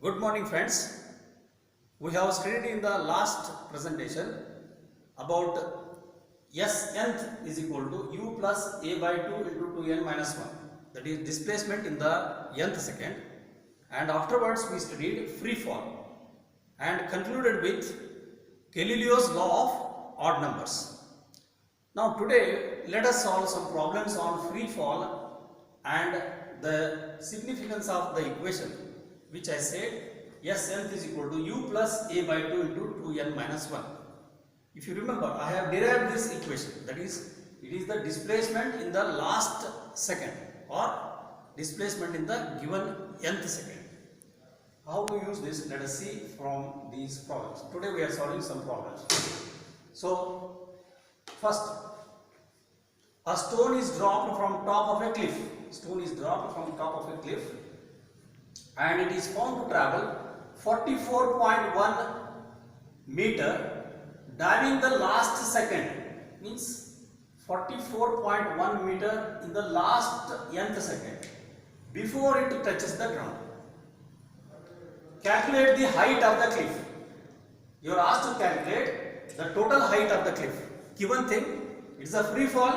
Good morning, friends. We have studied in the last presentation about S nth is equal to u plus a by 2 into 2n minus 1. That is displacement in the nth second. And afterwards we studied free fall and concluded with Galileo's law of odd numbers. Now today let us solve some problems on free fall and the significance of the equation which I said S nth is equal to u plus a by 2 into 2n minus 1. If you remember, I have derived this equation, that is, it is the displacement in the last second or displacement in the given nth second. How to use this? Let us see from these problems. Today we are solving some problems. So, first, a stone is dropped from top of a cliff. Stone is dropped from top of a cliff and it is found to travel 44.1 meter diving the last second, means 44.1 meter in the last nth second before it touches the ground. Calculate the height of the cliff. You are asked to calculate the total height of the cliff. Given thing, it is a free fall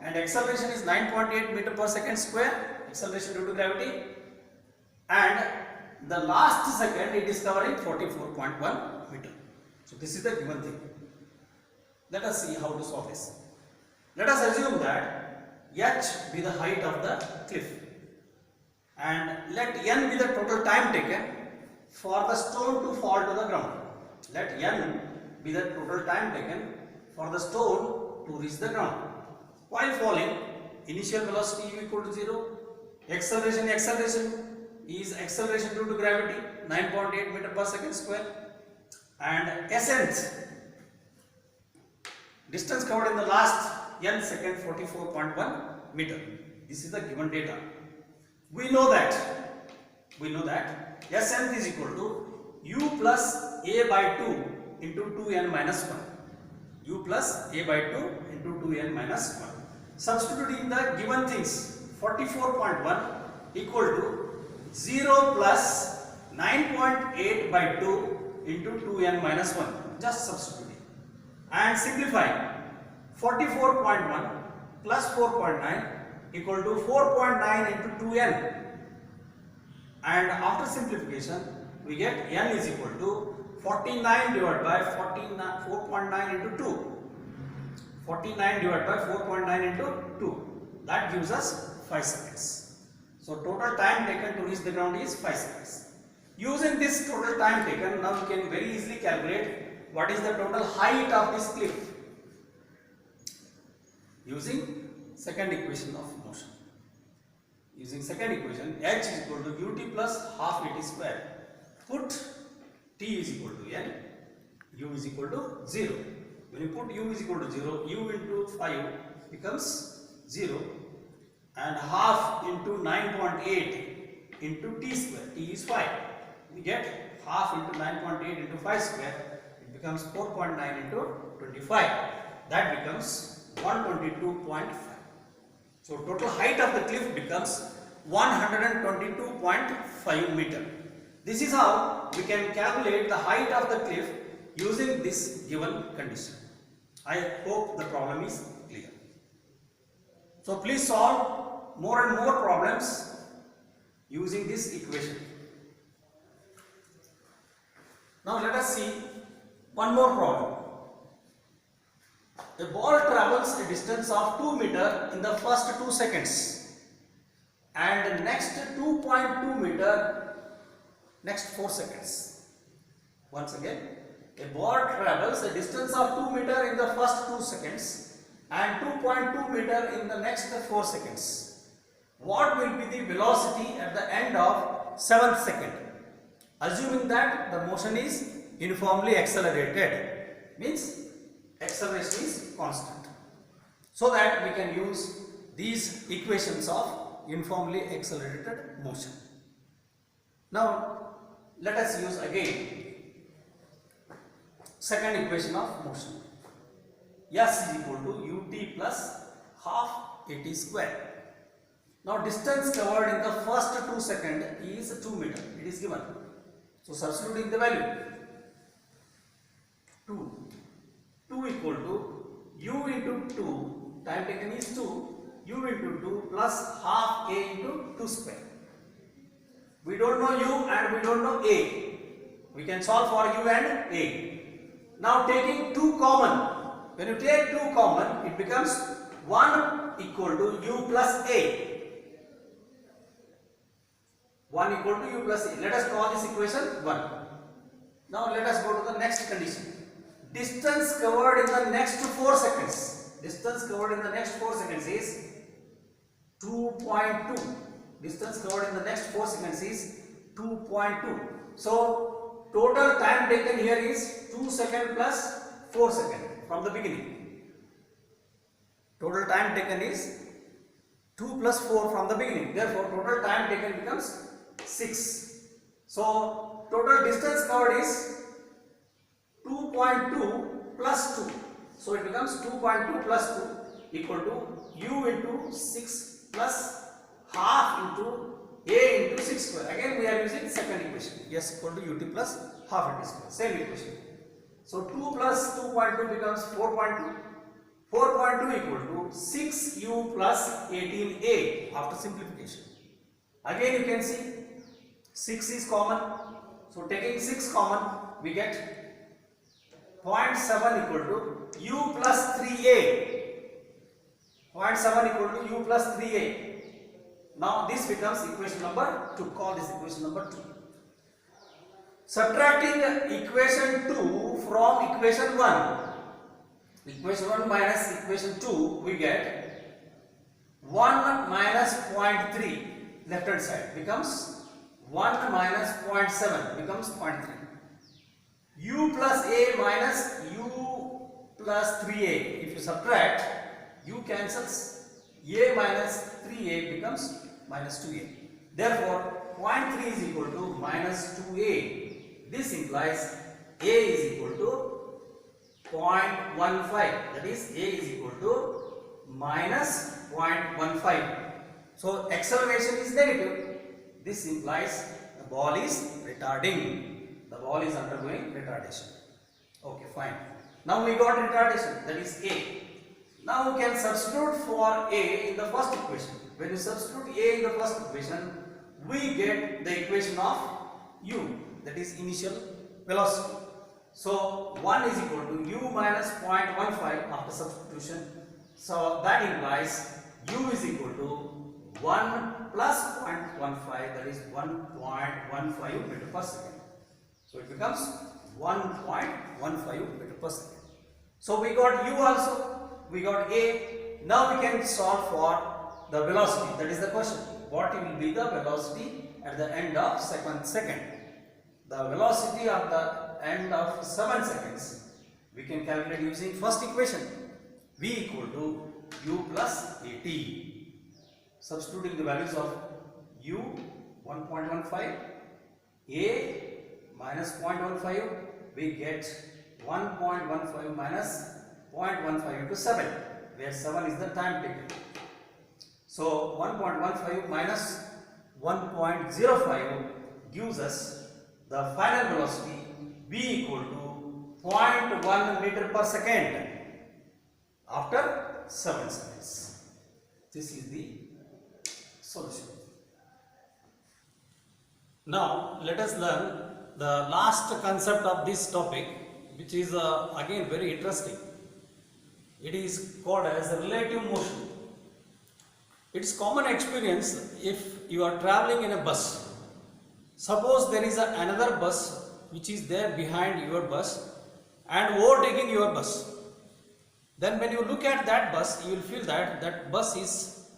and acceleration is 9.8 meter per second square, acceleration due to gravity, and the last second it is covering 44.1 meter. So this is the given thing. Let us see how to solve this. Let us assume that h be the height of the cliff and let n be the total time taken for the stone to fall to the ground. Let n be the total time taken for the stone to reach the ground. While falling, initial velocity u equal to 0, acceleration is acceleration due to gravity 9.8 meter per second square, and essence distance covered in the last n second 44.1 meter. This is the given data. We know that Sn is equal to u plus a by 2 into 2n minus 1. U plus a by 2 into 2n minus 1. Substituting the given things, 44.1 equal to 0 plus 9.8 by 2 into 2n minus 1. Just substituting and simplifying. 44.1 plus 4.9 equal to 4.9 into 2n, and after simplification we get n is equal to 49 divided by 4.9 into 2. 49 divided by 4.9 into 2. That gives us 5 seconds. So total time taken to reach the ground is 5 seconds. Using this total time taken, now you can very easily calculate what is the total height of this cliff using second equation of motion. Using second equation, h is equal to ut plus half at square. Put t is equal to n, u is equal to 0. When you put u is equal to 0, u into 5 becomes 0, and half into 9.8 into t square, t is 5. We get half into 9.8 into 5 square, it becomes 4.9 into 25. That becomes 122.5. So total height of the cliff becomes 122.5 meter. This is how we can calculate the height of the cliff using this given condition. I hope the problem is clear. So please solve more and more problems using this equation. Now let us see one more problem. A ball travels a distance of 2 meter in the first 2 seconds and next 2.2 meter next 4 seconds. Once again, a ball travels a distance of 2 meter in the first 2 seconds and 2.2 meter in the next 4 seconds. What will be the velocity at the end of 7th second? Assuming that the motion is uniformly accelerated, means acceleration is constant, so that we can use these equations of uniformly accelerated motion. Now let us use again second equation of motion. S is equal to ut plus half at square. Now distance covered in the first 2 seconds is 2 meter. It is given. So substituting the value 2 equal to u into 2, time taken is 2, u into 2 plus half a into 2 square. We don't know u and we don't know a. We can solve for u and a. Now taking 2 common, when you take 2 common, it becomes 1 equal to u plus a. 1 equal to u plus a. Let us call this equation 1. Now let us go to the next condition. Distance covered in the next 4 seconds. Distance covered in the next 4 seconds is 2.2. Distance covered in the next 4 seconds is 2.2. So total time taken here is 2 seconds plus 4 seconds from the beginning. Total time taken is 2 plus 4 from the beginning. Therefore total time taken becomes 6. So total distance covered is 2.2 plus 2. So it becomes 2.2 plus 2 equal to u into 6 plus half into a into 6 square. Again we are using second equation. S equal to ut plus half into square. Same equation. So 2 plus 2.2 becomes 4.2. 4.2 equal to 6u plus 18a after simplification. Again you can see 6 is common. So taking 6 common, we get 0.7 equal to u plus 3a. 0.7 equal to u plus 3a. Now this becomes equation number 2. Call this equation number 2. Subtracting equation 2 from equation 1. Equation 1 minus equation 2, we get 1 minus 0.3 left hand side becomes 1 minus 0.7 becomes 0.3. U plus a minus u plus 3a. If you subtract, u cancels. A minus 3a becomes minus 2a. Therefore, 0.3 is equal to minus 2a. This implies a is equal to 0.15. That is, a is equal to minus 0.15. So acceleration is negative. This implies the ball is retarding. The ball is undergoing retardation. Okay, fine. Now we got retardation, that is a. Now we can substitute for a in the first equation. When you substitute a in the first equation, we get the equation of u, that is initial velocity. So 1 is equal to u minus 0.15 after substitution. So that implies u is equal to 1 plus 0.15, that is 1.15 meter per second. So it becomes 1.15 meter per second. So we got u also, we got a. Now we can solve for the velocity. That is the question. What will be the velocity at the end of second? The velocity of the end of 7 seconds we can calculate using first equation. V equal to u plus at. Substituting the values of u 1.15, a minus 0.15, we get 1.15 minus 0.15 into 7, where 7 is the time taken. So 1.15 minus 1.05 gives us the final velocity v equal to 0.1 meter per second after 7 seconds. This is the solution. Now let us learn the last concept of this topic, which is again very interesting. It is called as relative motion. It's common experience if you are traveling in a bus. Suppose there is another bus which is there behind your bus and overtaking your bus. Then when you look at that bus, you will feel that that bus is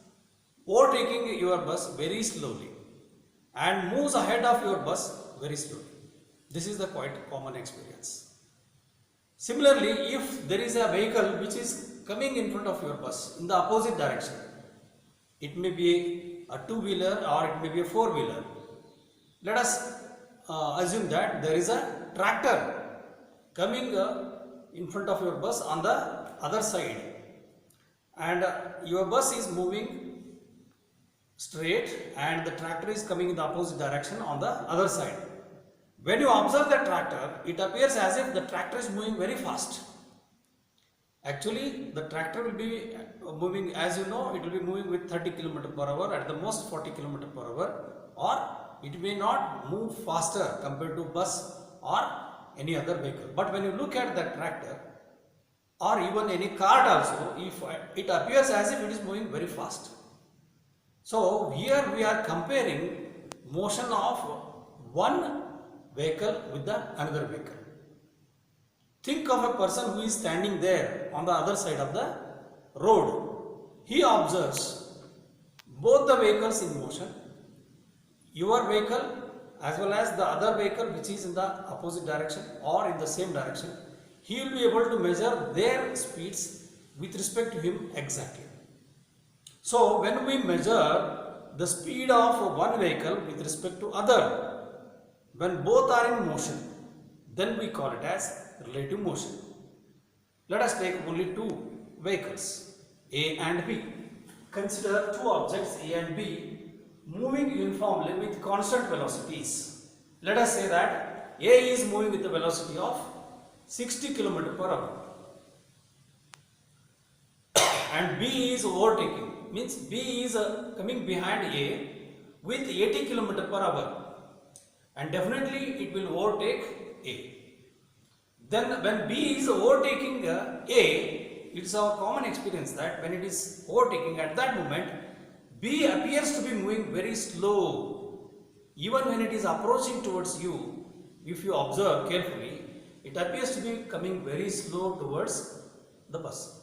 overtaking your bus very slowly and moves ahead of your bus very slowly. This is the quite common experience. Similarly, if there is a vehicle which is coming in front of your bus in the opposite direction, it may be a two-wheeler or it may be a four-wheeler. Let us assume that there is a tractor coming in front of your bus on the other side, and your bus is moving straight and the tractor is coming in the opposite direction on the other side. When you observe the tractor, it appears as if the tractor is moving very fast. Actually, the tractor will be moving, as you know, it will be moving with 30 km per hour, at the most 40 km per hour, or it may not move faster compared to bus or any other vehicle. But when you look at the tractor or even any cart also, if it appears as if it is moving very fast. So here we are comparing motion of one vehicle with the another vehicle. Think of a person who is standing there on the other side of the road. He observes both the vehicles in motion, your vehicle as well as the other vehicle which is in the opposite direction or in the same direction. He will be able to measure their speeds with respect to him exactly. So when we measure the speed of one vehicle with respect to other, when both are in motion, then we call it as relative motion. Let us take only two vehicles, A and B. Consider two objects A and B moving uniformly with constant velocities. Let us say that A is moving with the velocity of 60 km per hour and B is overtaking, means B is coming behind A with 80 km per hour, and definitely it will overtake A. Then when B is overtaking A, it's our common experience that when it is overtaking, at that moment B appears to be moving very slow. Even when it is approaching towards you, if you observe carefully, it appears to be coming very slow towards the bus.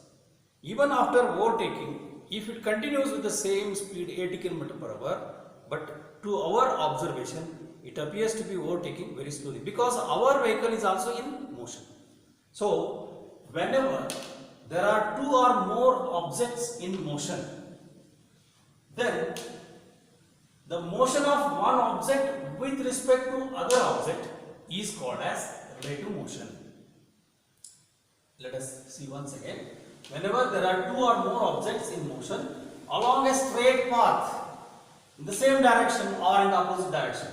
Even after overtaking, if it continues with the same speed 80 km per hour, but to our observation, it appears to be overtaking very slowly because our vehicle is also in motion. So, whenever there are two or more objects in motion, then the motion of one object with respect to other object is called as relative motion. Let us see once again. Whenever there are two or more objects in motion along a straight path in the same direction or in the opposite direction,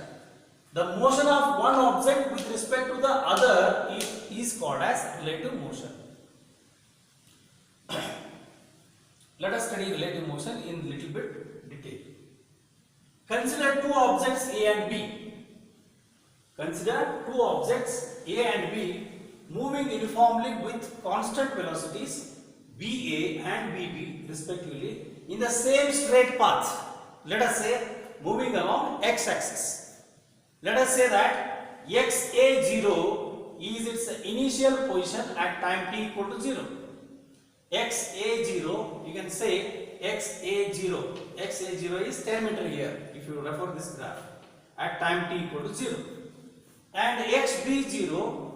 the motion of one object with respect to the other is called as relative motion. Let us study relative motion in little bit detail. Consider two objects A and B. Consider two objects A and B moving uniformly with constant velocities BA and BB respectively in the same straight path. Let us say moving along x-axis. Let us say that XA0 is its initial position at time t equal to 0. XA0, you can say XA0. XA0 is 10 meter here if you refer this graph at time t equal to 0. And XB0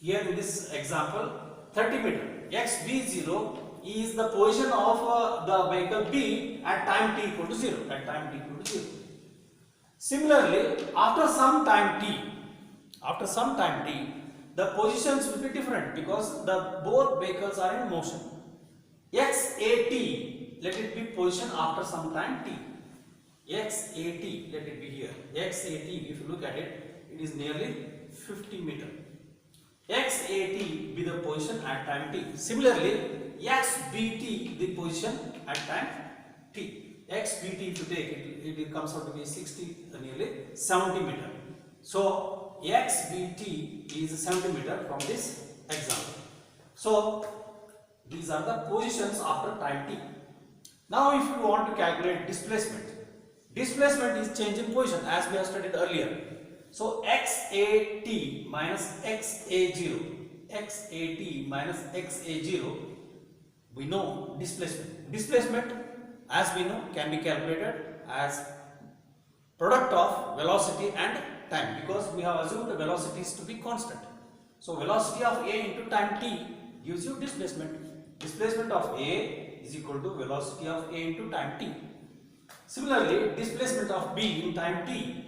here in this example 30 meter. XB0 is the position of the vehicle B at time t equal to 0. At time t equal to 0. Similarly, after some time t, the positions will be different because both vehicles are in motion. XAT, let it be position after some time t. XAT, let it be here. XAT, if you look at it, it is nearly 50 meter. XAT be the position at time t. Similarly, XBT the position at time t. XBT if you take it, it comes out to be 60, nearly 70 meter. So XBT is 70 meter from this example. So these are the positions after time t. Now if you want to calculate displacement, displacement is change in position as we have studied earlier. So XAT minus XA0, XAT minus XA0, we know displacement. Displacement, as we know, can be calculated as product of velocity and time because we have assumed the velocities to be constant. So velocity of A into time t gives you displacement. Displacement of A is equal to velocity of A into time t. Similarly, displacement of B in time t,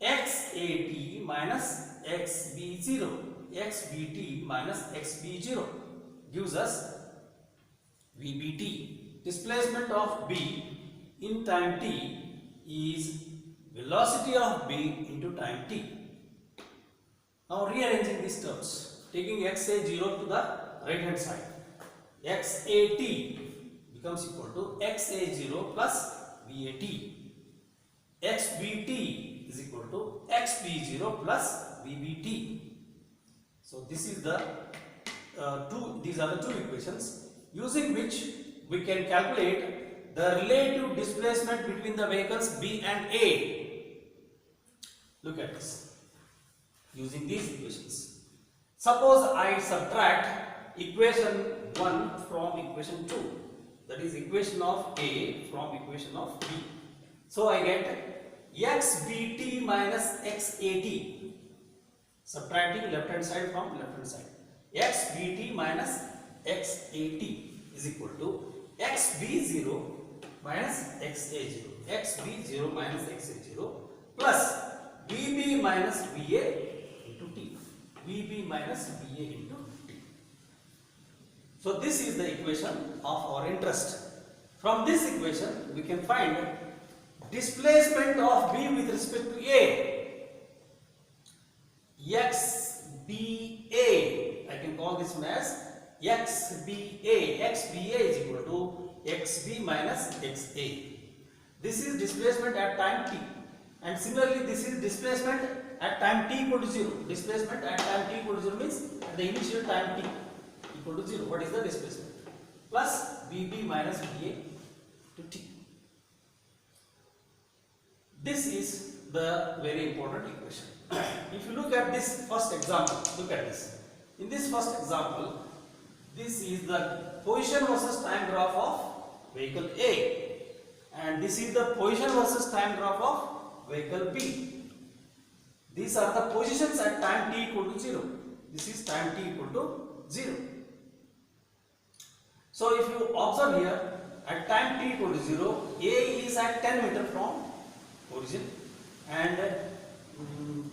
XAT minus XB0, XBT minus XB0 gives us VBT. Displacement of B in time t is velocity of B into time t. Now rearranging these terms, taking xa0 to the right hand side, xat becomes equal to xa0 plus vat, xbt is equal to xb0 plus vbt. So this is the these are the two equations using which we can calculate the relative displacement between the vehicles B and A. Look at this. Using these equations, suppose I subtract equation 1 from equation 2, that is equation of A from equation of B. So I get xbt minus xat, subtracting left hand side from left hand side. xbt minus xat is equal to xb0 minus xa0, xb0 minus xa0 plus vb minus va into t, vb minus va into t. So this is the equation of our interest. From this equation we can find displacement of B with respect to A. xba, I can call this as xba. xba is equal to xb minus xa. This is displacement at time t, and similarly this is displacement at time t equal to 0. Displacement at time t equal to 0 means at the initial time t equal to 0. What is the displacement? Plus vb minus va to t. This is the very important equation. If you look at this first example, look at this. In this first example, this is the position versus time graph of vehicle A, and this is the position versus time graph of vehicle B. These are the positions at time t equal to 0. This is time t equal to 0. So if you observe here, at time t equal to 0, A is at 10 meter from origin and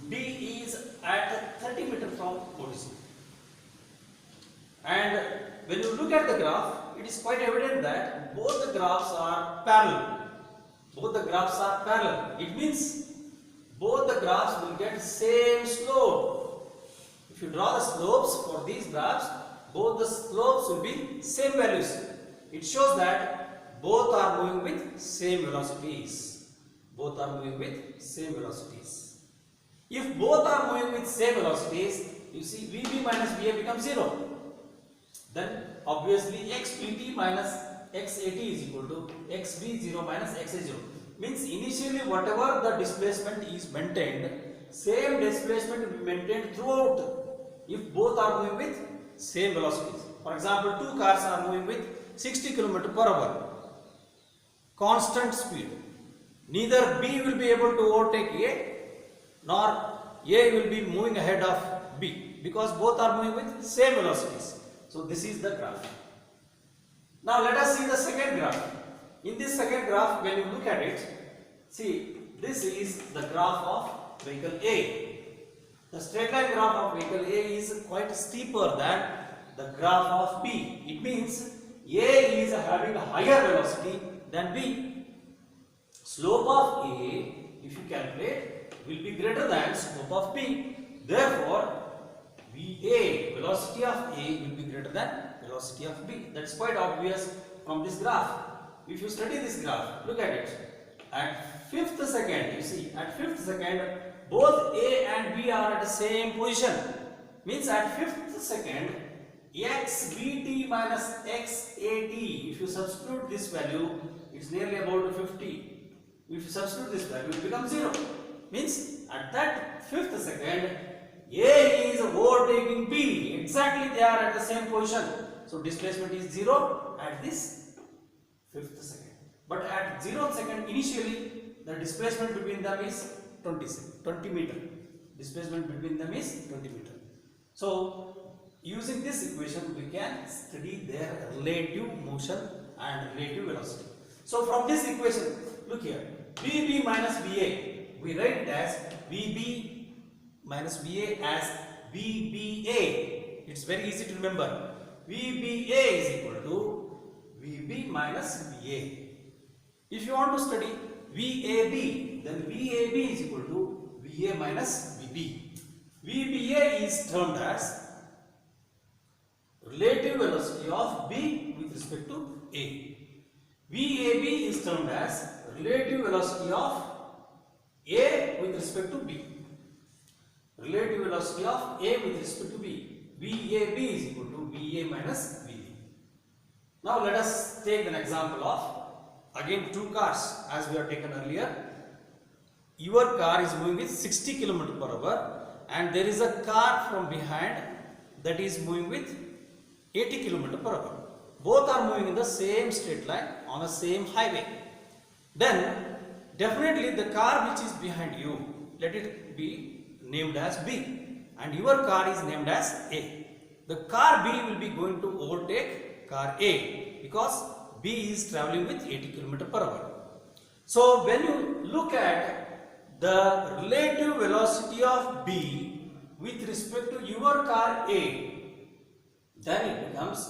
B is at 30 meter from origin. And when you look at the graph, it is quite evident that both the graphs are parallel. Both the graphs are parallel. It means both the graphs will get same slope. If you draw the slopes for these graphs, both the slopes will be same values. It shows that both are moving with same velocities. Both are moving with same velocities. If both are moving with same velocities, you see Vb minus Va becomes 0. Then obviously xbt minus xat is equal to xb0 minus xa0. Means initially whatever the displacement is maintained, same displacement will be maintained throughout if both are moving with same velocities. For example, two cars are moving with 60 km per hour, constant speed. Neither B will be able to overtake A, nor A will be moving ahead of B, because both are moving with same velocities. So this is the graph. Now let us see the second graph. In this second graph, when you look at it, see, this is the graph of vehicle A. The straight line graph of vehicle A is quite steeper than the graph of B. It means A is having a higher velocity than B. Slope of A, if you calculate, will be greater than slope of B. Therefore, VA, velocity of A, will be greater than velocity of B. That's quite obvious from this graph. If you study this graph, look at it. At 5th second, you see, at 5th second, both A and B are at the same position. Means at 5th second, xbt minus xat, if you substitute this value, it's nearly about 50. If you substitute this value, it becomes 0. Means at that 5th second, A is overtaking B. Exactly they are at the same position. So displacement is 0 at this 5th second. But at 0th second, initially the displacement between them is 20 meter. Displacement between them is 20 meter. So using this equation, we can study their relative motion and relative velocity. So from this equation, look here, Vb minus Va, we write it as Vb minus Va as Vba. It's very easy to remember. Vba is equal to Vb minus Va. If you want to study Vab, then Vab is equal to Va minus Vb. Vba VA is termed as relative velocity of B with respect to A. VAB is termed as relative velocity of A with respect to B. Relative velocity of A with respect to B. VAB is equal to VA minus VB. Now let us take an example of again two cars as we have taken earlier. Your car is moving with 60 km per hour and there is a car from behind that is moving with 80 km per hour. Both are moving in the same straight line on the same highway. Then definitely the car which is behind you, let it be named as B and your car is named as A. The car B will be going to overtake car A because B is traveling with 80 km per hour. So when you look at the relative velocity of B with respect to your car A, then it becomes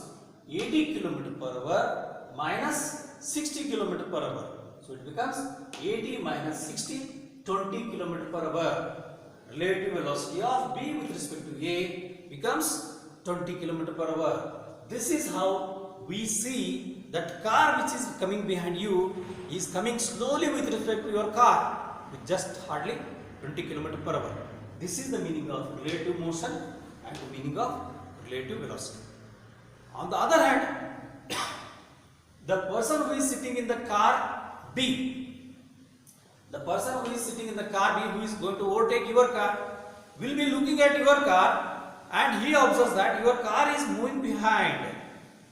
80 km per hour minus 60 km per hour. So it becomes 80 minus 60, 20 km per hour. Relative velocity of B with respect to A becomes 20 km per hour. This is how we see that car which is coming behind you is coming slowly with respect to your car with just hardly 20 km per hour. This is the meaning of relative motion and the meaning of relative velocity. On the other hand, the person who is sitting in the car B, the person who is sitting in the car B who is going to overtake your car will be looking at your car and he observes that your car is moving behind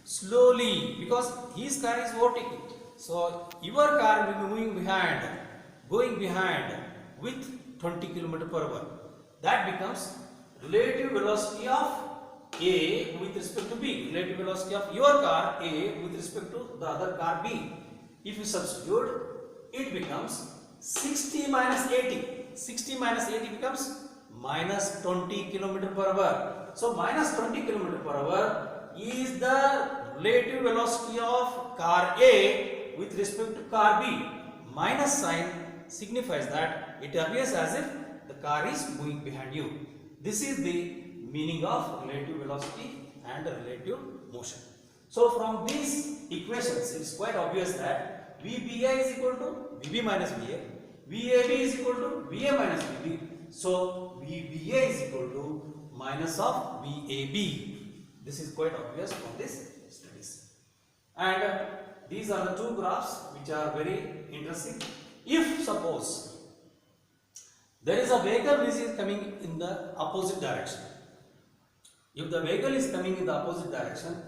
slowly because his car is overtaking. So your car will be moving behind, going behind with 20 km per hour. That becomes relative velocity of A with respect to B, relative velocity of your car A with respect to the other car B. If you substitute, it becomes 60 minus 80. 60 minus 80 becomes minus 20 km per hour. So minus 20 km per hour is the relative velocity of car A with respect to car B. Minus sign signifies that it appears as if the car is moving behind you. This is the meaning of relative velocity and relative motion. So from these equations, it is quite obvious that VBA is equal to VB minus VA, VAB is equal to VA minus VB. So VBA is equal to minus of VAB. This is quite obvious from this studies. And these are the two graphs which are very interesting. If suppose there is a vehicle which is coming in the opposite direction, if the vehicle is coming in the opposite direction,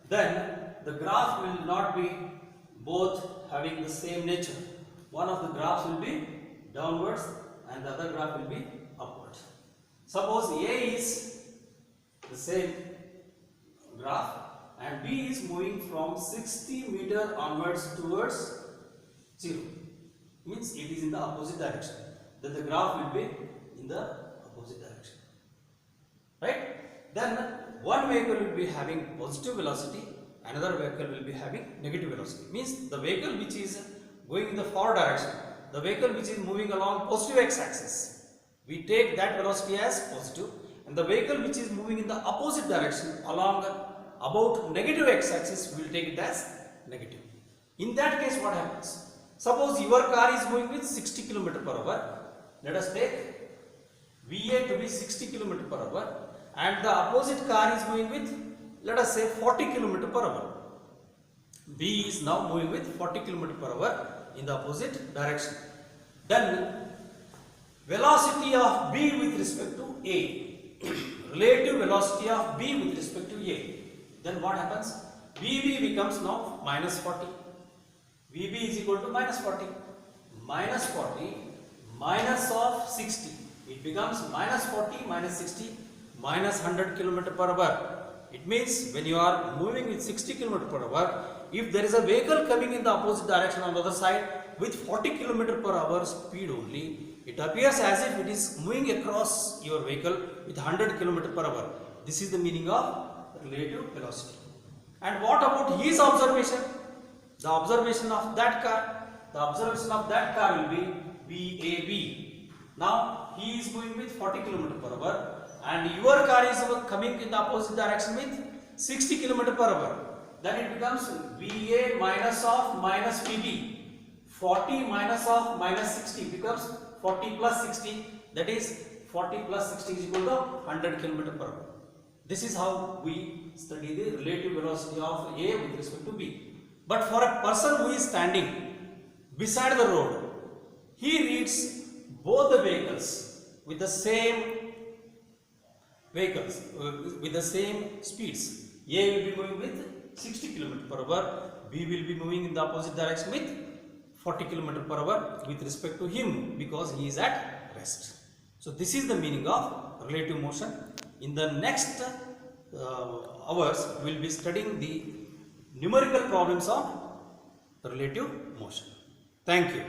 then the graph will not be both having the same nature. One of the graphs will be downwards and the other graph will be upwards. Suppose A is the same graph and B is moving from 60 meter onwards towards 0. Means it is in the opposite direction. Then the graph will be in the opposite direction. Right? Then one vehicle will be having positive velocity, another vehicle will be having negative velocity. Means the vehicle which is going in the forward direction, the vehicle which is moving along positive x-axis, we take that velocity as positive, and the vehicle which is moving in the opposite direction along about negative x-axis, we will take it as negative. In that case, what happens? Suppose your car is moving with 60 km per hour. Let us take VA to be 60 km per hour and the opposite car is moving with, let us say, 40 km per hour. B is now moving with 40 km per hour in the opposite direction. Then velocity of B with respect to A, relative velocity of B with respect to A. Then what happens? VB becomes now minus 40. VB is equal to minus 40. Minus 40 minus of 60. It becomes minus 40 minus 60 minus 100 km per hour. It means when you are moving with 60 km per hour, if there is a vehicle coming in the opposite direction on the other side with 40 km per hour speed only, it appears as if it is moving across your vehicle with 100 km per hour. This is the meaning of relative velocity. And what about his observation? The observation of that car, will be VAB. Now he is moving with 40 km per hour and your car is coming in the opposite direction with 60 km per hour. Then it becomes VA minus of minus VB. 40 minus of minus 60 becomes 40 plus 60. That is 40 plus 60 is equal to 100 km per hour. This is how we study the relative velocity of A with respect to B. But for a person who is standing beside the road, he reads both the vehicles with the same speeds. A will be moving with 60 km per hour, B will be moving in the opposite direction with 40 km per hour with respect to him because he is at rest. So this is the meaning of relative motion. In the next hours, we will be studying the numerical problems of relative motion. Thank you.